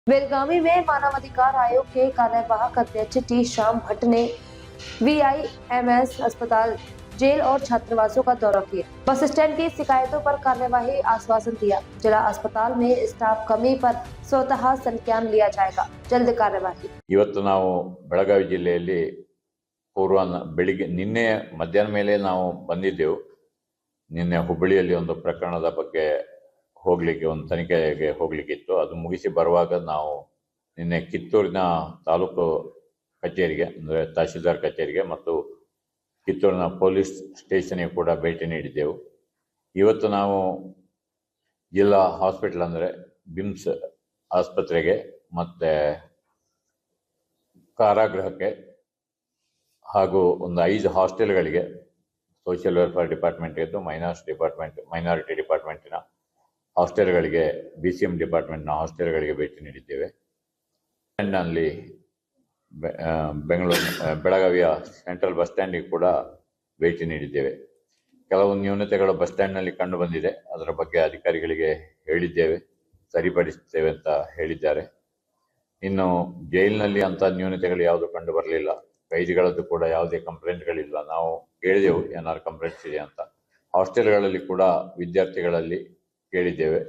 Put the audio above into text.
बेलगावी में मानवाधिकार आयोग के कार्यवाहक अध्यक्ष टी श्याम भट्ट ने वीआईएमएस अस्पताल, जेल और छात्रावासों का दौरा किया। बस स्टैंड की शिकायतों पर कार्यवाही आश्वासन दिया। जिला अस्पताल में स्टाफ कमी पर स्वतः संज्ञान लिया जाएगा। जल्द कार्यवाही। ಇವತ್ತು ನಾವು ಬೆಳಗಾವಿ ಜಿಲ್ಲೆಯಲ್ಲಿ ಬೆಳಿಗ್ಗೆ ನಿನ್ನೆ ಮಧ್ಯಾಹ್ನ ಮೇಲೆ ನಾವು ಬಂದಿದ್ದೆವು. ನಿನ್ನೆ ಹುಬ್ಬಳ್ಳಿಯಲ್ಲಿ ಒಂದು ಪ್ರಕರಣದ ಬಗ್ಗೆ ಹೋಗ್ಲಿಕ್ಕೆ, ಒಂದು ತನಿಖೆಗೆ ಹೋಗ್ಲಿಕ್ಕಿತ್ತು. ಅದು ಮುಗಿಸಿ ಬರುವಾಗ ನಾವು ನಿನ್ನೆ ಕಿತ್ತೂರಿನ ತಾಲೂಕು ಕಚೇರಿಗೆ, ಅಂದರೆ ತಹಶೀಲ್ದಾರ್ ಕಚೇರಿಗೆ ಮತ್ತು ಕಿತ್ತೂರಿನ ಪೊಲೀಸ್ ಸ್ಟೇಷನ್ಗೆ ಕೂಡ ಭೇಟಿ ನೀಡಿದ್ದೆವು. ಇವತ್ತು ನಾವು ಜಿಲ್ಲಾ ಹಾಸ್ಪಿಟಲ್ ಅಂದರೆ ಬಿಮ್ಸ್ ಆಸ್ಪತ್ರೆಗೆ ಮತ್ತು ಕಾರಾಗೃಹಕ್ಕೆ ಹಾಗೂ ಒಂದು 5 ಹಾಸ್ಟೆಲ್ಗಳಿಗೆ, ಸೋಷಿಯಲ್ ವೆಲ್ಫೇರ್ ಡಿಪಾರ್ಟ್ಮೆಂಟ್ ಇದ್ದು ಮೈನಾರಿಟಿ ಡಿಪಾರ್ಟ್ಮೆಂಟಿನ ಹಾಸ್ಟೆಲ್ಗಳಿಗೆ, BCM ಡಿಪಾರ್ಟ್ಮೆಂಟ್ನ ಹಾಸ್ಟೆಲ್ಗಳಿಗೆ ಭೇಟಿ ನೀಡಿದ್ದೇವೆ. ನಲ್ಲಿ ಬೆಳಗಾವಿಯ ಸೆಂಟ್ರಲ್ ಬಸ್ ಸ್ಟ್ಯಾಂಡಿಗೆ ಕೂಡ ಭೇಟಿ ನೀಡಿದ್ದೇವೆ. ಕೆಲವು ನ್ಯೂನತೆಗಳು ಬಸ್ ಸ್ಟ್ಯಾಂಡ್ನಲ್ಲಿ ಕಂಡು ಬಂದಿದೆ. ಅದರ ಬಗ್ಗೆ ಅಧಿಕಾರಿಗಳಿಗೆ ಹೇಳಿದ್ದೇವೆ, ಸರಿಪಡಿಸ್ತೇವೆ ಅಂತ ಹೇಳಿದ್ದಾರೆ. ಇನ್ನು ಜೈಲಿನಲ್ಲಿ ಅಂಥ ನ್ಯೂನತೆಗಳು ಯಾವುದು ಕಂಡು ಬರಲಿಲ್ಲ. ಕೈದಿಗಳದ್ದು ಕೂಡ ಯಾವುದೇ ಕಂಪ್ಲೇಂಟ್ಗಳಿಲ್ಲ. ನಾವು ಕೇಳಿದೆವು ಏನಾದ್ರು ಕಂಪ್ಲೇಂಟ್ಸ್ ಇದೆ ಅಂತ. ಹಾಸ್ಟೆಲ್ಗಳಲ್ಲಿ ಕೂಡ ವಿದ್ಯಾರ್ಥಿಗಳಲ್ಲಿ ಕೇಳಿದ್ದೇವೆ.